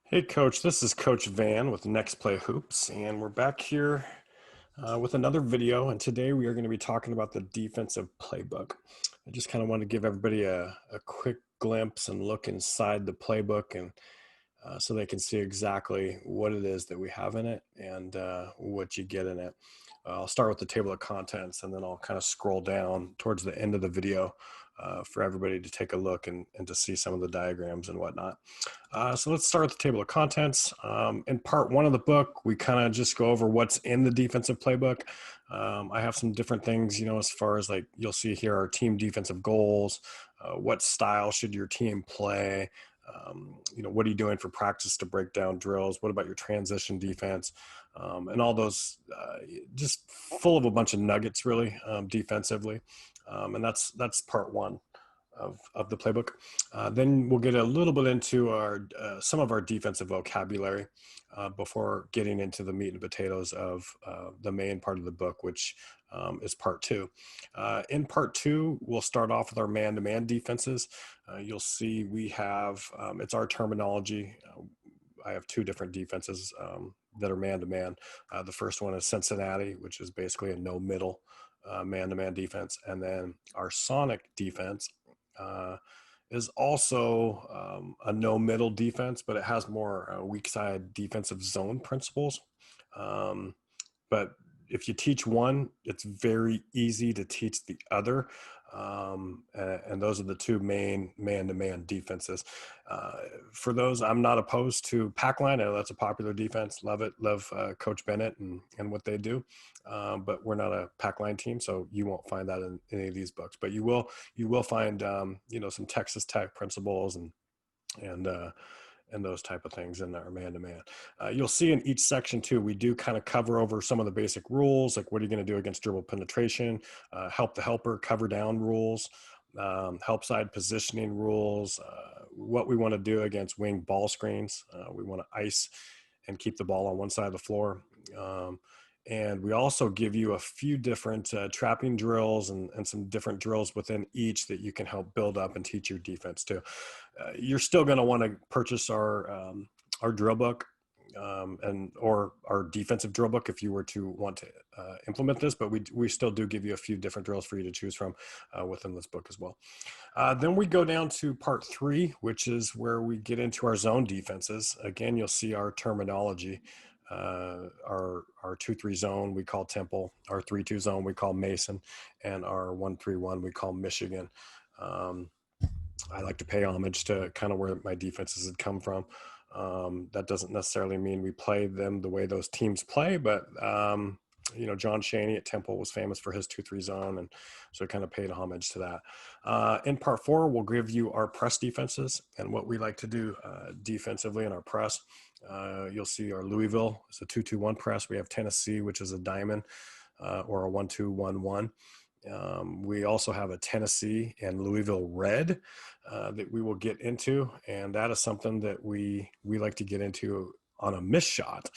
Hey Coach, this is Coach Vann with Next Play Hoops, and we're back here with another video. And today we are going to be talking about the defensive playbook. I just kind of want to give everybody a quick glimpse and look inside the playbook, and so they can see exactly what it is that we have in it and what you get in it. I'll start with the table of contents, and then I'll kind of scroll down towards the end of the video for everybody to take a look and to see some of the diagrams and whatnot. So let's start with the table of contents. In part one of the book, we kind of just go over what's in the defensive playbook. I have some different things, as far as like you'll see here are team defensive goals. What style should your team play? What are you doing for practice to break down drills? What about your transition defense? And all those just full of a bunch of nuggets really defensively. And that's part one of the playbook. Then we'll get a little bit into our some of our defensive vocabulary before getting into the meat and potatoes of the main part of the book, which is part two. In part two, we'll start off with our man-to-man defenses. You'll see we have, it's our terminology. I have two different defenses that are man-to-man. The first one is Cincinnati, which is basically a no-middle man-to-man defense. And then our Sonic defense is also a no-middle defense, but it has more weak side defensive zone principles. But if you teach one, it's very easy to teach the other. And those are the two main man-to-man defenses. For those, I'm not opposed to Packline. I know that's a popular defense. Love it. Love Coach Bennett and what they do. But we're not a Packline team, so you won't find that in any of these books. But you will find some Texas Tech principles and those type of things in our man-to-man. You'll see in each section too, we do kind of cover over some of the basic rules, like what are you going to do against dribble penetration, help the helper, cover down rules, help side positioning rules, what we want to do against wing ball screens. We want to ice and keep the ball on one side of the floor. And we also give you a few different trapping drills and some different drills within each that you can help build up and teach your defense too. You're still going to want to purchase our drill book or our defensive drill book if you were to want to implement this, but we still do give you a few different drills for you to choose from within this book as well. Then we go down to part three, which is where we get into our zone defenses. Again, you'll see our terminology. Our 2-3 zone we call Temple, our 3-2 zone we call Mason, and our 1-3-1 we call Michigan. I like to pay homage to kind of where my defenses had come from. That doesn't necessarily mean we play them the way those teams play, but John Shaney at Temple was famous for his 2-3 zone, and so I kind of paid homage to that. In part four, we'll give you our press defenses and what we like to do defensively in our press. You'll see our Louisville is a 2-2-1 press. We have Tennessee, which is a diamond or a 1-2-1-1. We also have a Tennessee and Louisville red that we will get into, and that is something that we like to get into on a miss shot.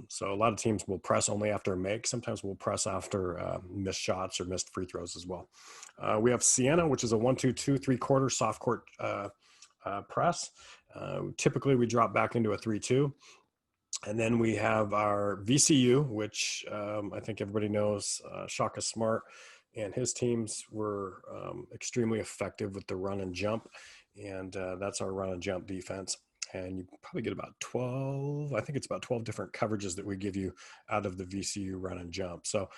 So a lot of teams will press only after a make. Sometimes we'll press after missed shots or missed free throws as well. We have Sienna, which is a 1-2-2 3/4 soft court press. Typically we drop back into a 3-2. And then we have our VCU, which I think everybody knows Shaka Smart and his teams were extremely effective with the run and jump. And that's our run and jump defense. And you probably get about 12, I think it's about 12 different coverages that we give you out of the VCU run and jump. So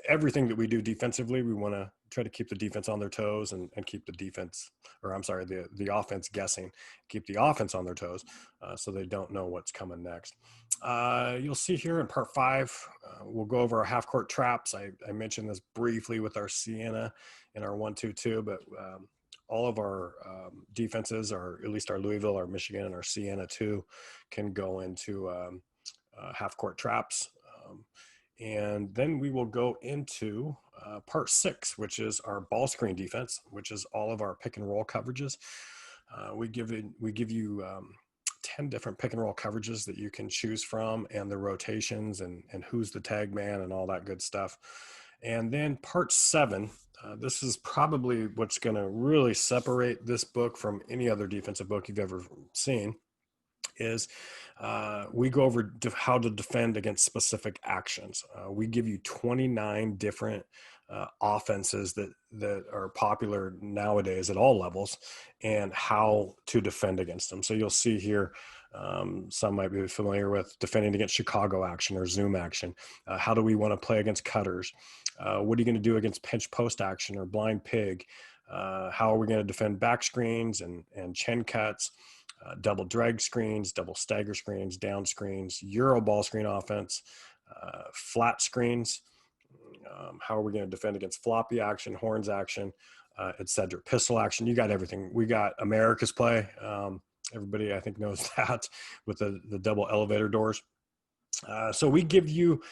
everything that we do defensively, we want to try to keep the defense on their toes and keep the defense, or I'm sorry, the offense guessing, keep the offense on their toes so they don't know what's coming next. You'll see here in part five, we'll go over our half court traps. I mentioned this briefly with our Sienna and our 1-2-2, but all of our defenses, or at least our Louisville, our Michigan, and our Sienna too, can go into half court traps. And then we will go into part six, which is our ball screen defense, which is all of our pick and roll coverages. We give you 10 different pick and roll coverages that you can choose from, and the rotations and who's the tag man and all that good stuff. And then part seven, this is probably what's going to really separate this book from any other defensive book you've ever seen. is we go over how to defend against specific actions. We give you 29 different offenses that are popular nowadays at all levels, and how to defend against them. So you'll see here, some might be familiar with defending against Chicago action or zoom action. How do we want to play against cutters? What are you going to do against pinch post action or blind pig? How are we going to defend back screens and chin cuts, double drag screens, double stagger screens, down screens, Euro ball screen offense, flat screens? How are we going to defend against floppy action, horns action, etc. Pistol action? You got everything. We got America's play. Everybody, I think, knows that, with the double elevator doors. So we give you,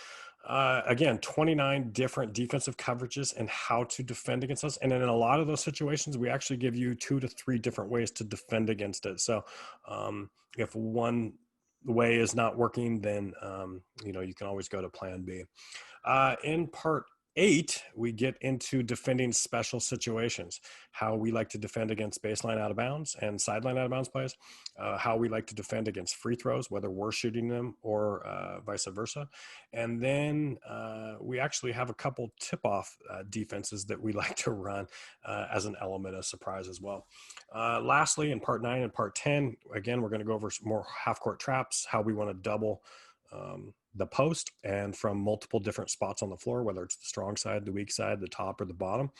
again, 29 different defensive coverages and how to defend against us. And in a lot of those situations, we actually give you 2 to 3 different ways to defend against it. So if one way is not working, then you can always go to plan B. In part 8, we get into defending special situations, how we like to defend against baseline out of bounds and sideline out of bounds plays, how we like to defend against free throws, whether we're shooting them or vice versa. And then we actually have a couple tip-off defenses that we like to run as an element of surprise as well. Lastly, in part 9 and part 10, again, we're going to go over some more half-court traps, how we want to double the post and from multiple different spots on the floor, whether it's the strong side, the weak side, the top, or the bottom.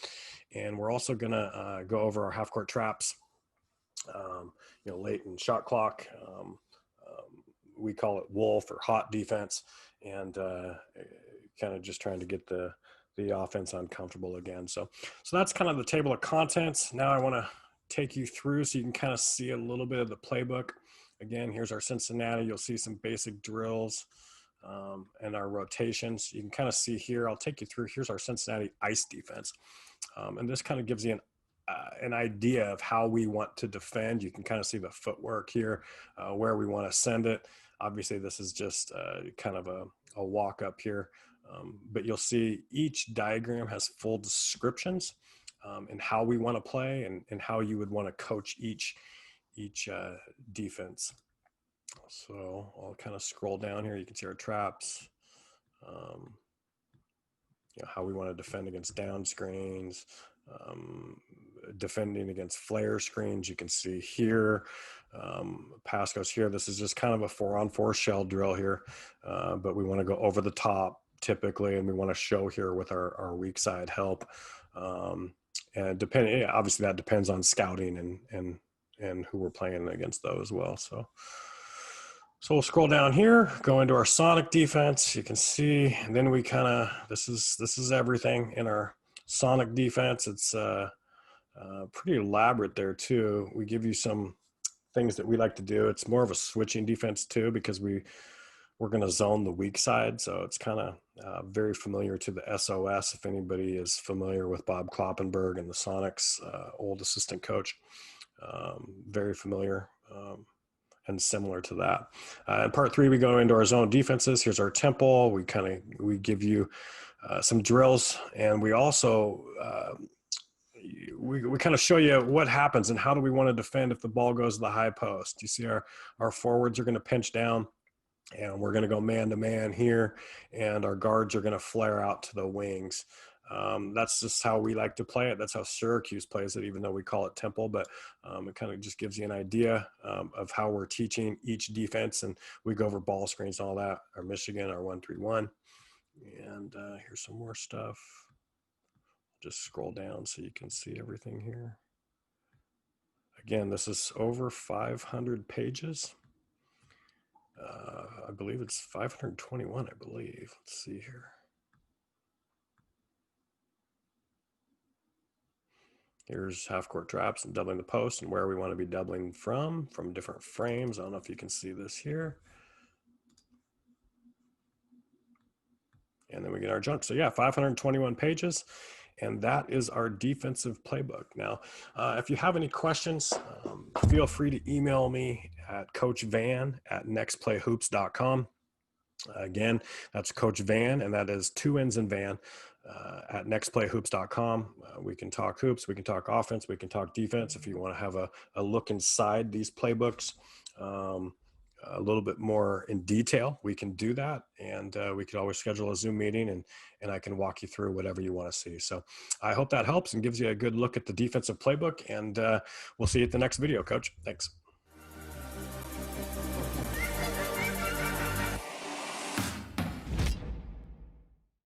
And we're also going to go over our half court traps, late in shot clock. We call it wolf or hot defense, and kind of just trying to get the offense uncomfortable again. So that's kind of the table of contents. Now I want to take you through so you can kind of see a little bit of the playbook. Again, here's our Cincinnati. You'll see some basic drills and our rotations. You can kind of see here, I'll take you through, here's our Cincinnati ice defense. And this kind of gives you an idea of how we want to defend. You can kind of see the footwork here, where we want to send it. Obviously, this is just kind of a walk up here. But you'll see each diagram has full descriptions and how we want to play and how you would want to coach each defense. So I'll kind of scroll down here. You can see our traps, how we want to defend against down screens, defending against flare screens. You can see here, pass goes here. This is just kind of a 4-on-4 shell drill here, but we want to go over the top typically, and we want to show here with our weak side help. And depending, obviously that depends on scouting and who we're playing against though as well. So we'll scroll down here, go into our sonic defense. You can see, and then we kind of, this is everything in our sonic defense. It's pretty elaborate there too. We give you some things that we like to do. It's more of a switching defense too, because we're going to zone the weak side. So it's kind of very familiar to the SOS. If anybody is familiar with Bob Kloppenberg and the Sonics, old assistant coach, very familiar. And similar to that. In part 3, we go into our zone defenses. Here's our tempo. We give you some drills, and we also we kind of show you what happens and how do we want to defend if the ball goes to the high post. You see our forwards are going to pinch down, and we're going to go man to man here, and our guards are going to flare out to the wings. That's just how we like to play it. That's how Syracuse plays it, even though we call it Temple, but it kind of just gives you an idea of how we're teaching each defense, and we go over ball screens and all that. Our Michigan, our 1-3-1, and here's some more stuff. Just scroll down so you can see everything here. Again, this is over 500 pages. I believe it's 521, I believe. Let's see here. Here's half-court traps and doubling the post and where we want to be doubling from different frames. I don't know if you can see this here. And then we get our junk. So yeah, 521 pages. And that is our defensive playbook. Now, if you have any questions, feel free to email me at Coach Vann at nextplayhoops.com. Again, that's Coach Vann, and that is 2 N's in Van. At nextplayhoops.com. We can talk hoops, we can talk offense, we can talk defense. If you want to have a look inside these playbooks, a little bit more in detail, we can do that. And we could always schedule a Zoom meeting, and I can walk you through whatever you want to see. So I hope that helps and gives you a good look at the defensive playbook. And we'll see you at the next video, Coach. Thanks.